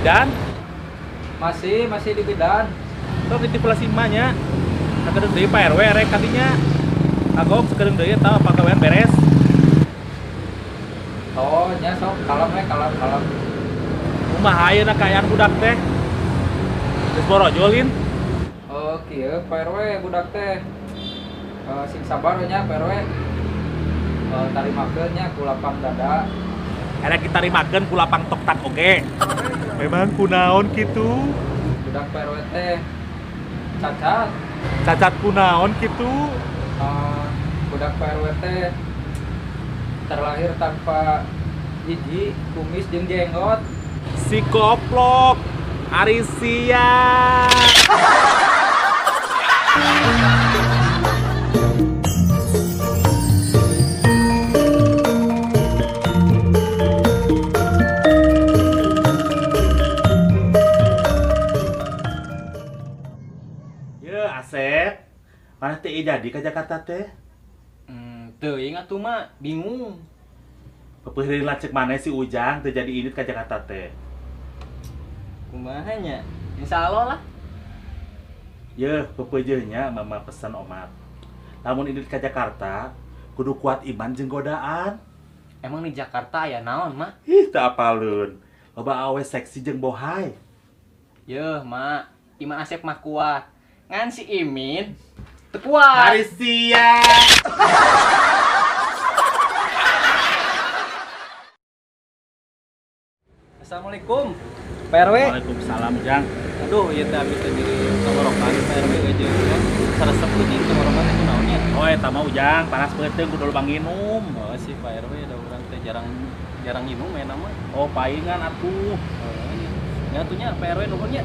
bidan. Masih di bidan. Sok ditipulasi emaknya. Sakedeung deui Pak RW rek kadinya. Agok sakedeung deui tah pagawean beres. Oh, nya sok kalem. Kumaha ayeuna kaayaan budak teh? Geus borojolin. Oh, kieu Pak RW budak teh. Sing sabar nya Pak RW. Tarimakeun nya ku lapang dada. Era kita rimakeun ku lapang toktak oge. Memang kunaon kitu? Budak Pak RW teh cacat. Cacat kunaon kitu? Budak Pak RW teh terlahir tanpa gigi, kumis jeung jenggot. Si goblok Arisia. Ya Asep, mana teh jadi ke Jakarta teh? Teuing atuh mah bingung. Peueuh deui lacek mana si Ujang teh jadi ini ke Jakarta teh? Kumaha nya? Insyaallah lah. Ya, pepeujeunnya mama pesan omat. Lamun ini ke Jakarta, kudu kuat iman jeung godaan. Emang di Jakarta aya naon mah? Ih, teu apalun. Loba awe seksi jeung bohay. Yeuh, mak, iman Asep mah kuat. Ngan si Imin teu kuat. Arisia. Assalamualaikum Pak RW. Waalaikumsalam, Jang. Aduh, ieu teh abdi teh di tenggorokan Pak RW aja kan. Saresep leutik tenggorokan itu naonnya? Oh, eta mah Ujang, panas peuteung kudu lobang nginum. Oh, si Pak RW da urang teh jarang minum eta mah. Oh, paingan atuh. Ya atunya Pak RW nuhunnya.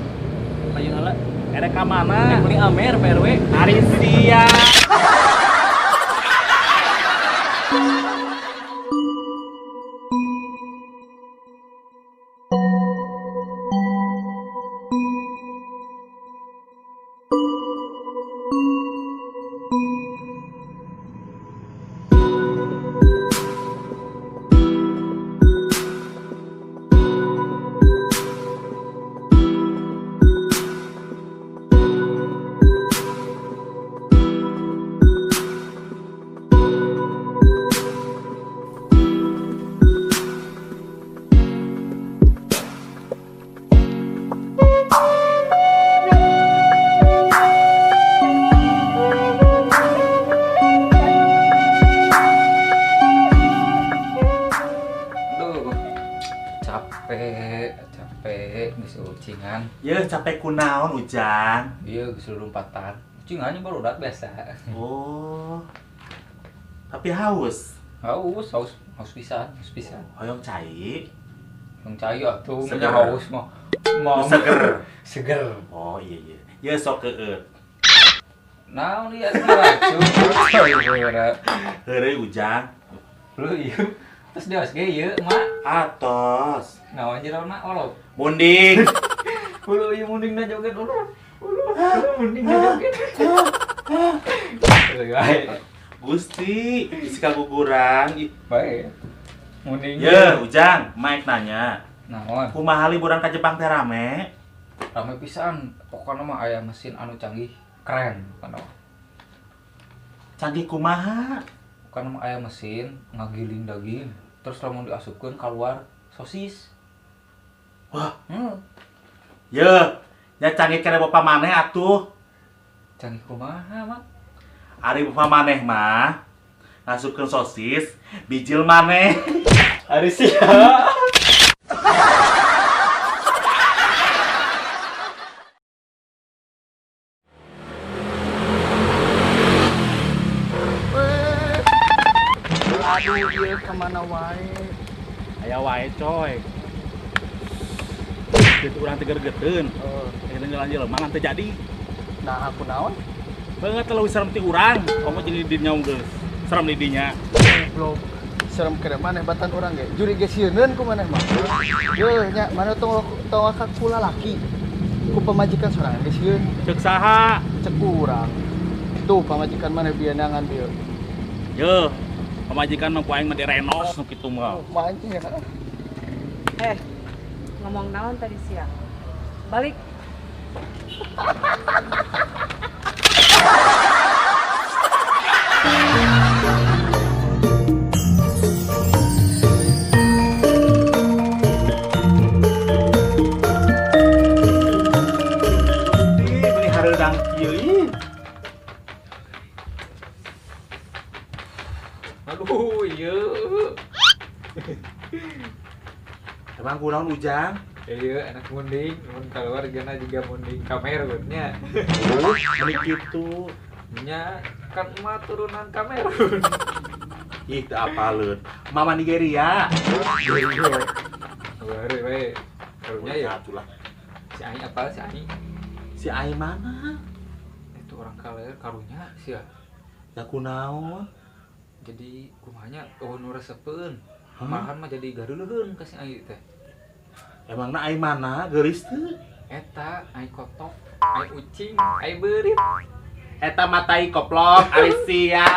Payeung heula. Erek ka mana? Beli Amer Pak RW. Arisia. Capek geus ucingan. Ya, capek kunaon Ujang? Ieu geus lompatan. Ucingannya baru udah biasa. Oh. Tapi haus. Haus pisan. Hoyong cai. Yang cai atuh Seger. nya haus mah. Seger. Seger. Oh iya. Ya sok keueut. Naon ieu racun. Heureuy Ujang. Lu ieu. Terus deos ge ieu mak. Atos. Naon jerona olog. Munding. Ulu ieu mundingna joget ulu. Mundingna joget. Gusti, isi kaguguran. Bae. Munding. Ya, Ujang, Mike nanya. Naon? Kumaha liburan ka Jepang teh rame? Rame pisan. Pokokna mah aya mesin anu canggih, keren kana. Canggih kumaha? Pokokna mah aya mesin ngagiling daging, terus lamun diasupkeun keluar sosis. Wah. Ya, nya canggih kene bapa maneh atuh. Canggih kumaha, Mak? Ari bapa maneh mah ngasupkeun sosis, bijil maneh. Arisia. Aduh, ieu kemana wae? Aya wae coy. Gitu urang teh gergeteun. Ini ngelanjut mangan teh jadi. Nah, aku naon? Banget kalau serem ti urang, kamu jadi dinya geus. Serem di dinya. Goblok. Serem kere maneh batan urang ge. Juri ge sieunneun ku maneh mah. Yeuh nya mana tong akak ku lalaki. Ku pamajikan sorangan ge sieun. Ceuk saha? Cek urang. Tuh pamajikan maneh bianangan dieu. Yeuh, pamajikan mah ku aing mah direnos nu kitu mah. Mancing ya. Ngomong naon tadi siang. Balik. Beli hareudang kieu ih. Aduh, iya. Emang kunaon Ujang? Iya, enak munding. Mun keluar gana juga munding Kamerunnya. Beli kitu. Nya kan emak turunan Kamerun. Ih, teu apaleun. Mama Nigeria. Iya. Baru we. Karunya ya. Atulah. Si Ai apa si Ai? Si Ai mana? Itu orang kaler karunya sih ya. Ya kunaon? Jadi kumanya nu resepeun. Hah? Malahan mah jadi gaduleun ka si Ai teh. Emangna Ai mana? Geulis teu? Eta Ai kotok, Ai ucing, Ai beurit. Eta matai koplok, Alicia.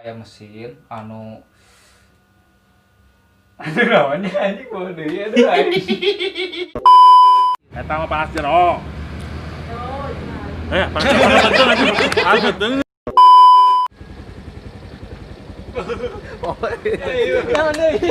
Aya mesin anu aduh namanya anjing mau deui aduh anjing. Eta mah panas jero. Panas jero. Panas jero. Oh, Naon deui?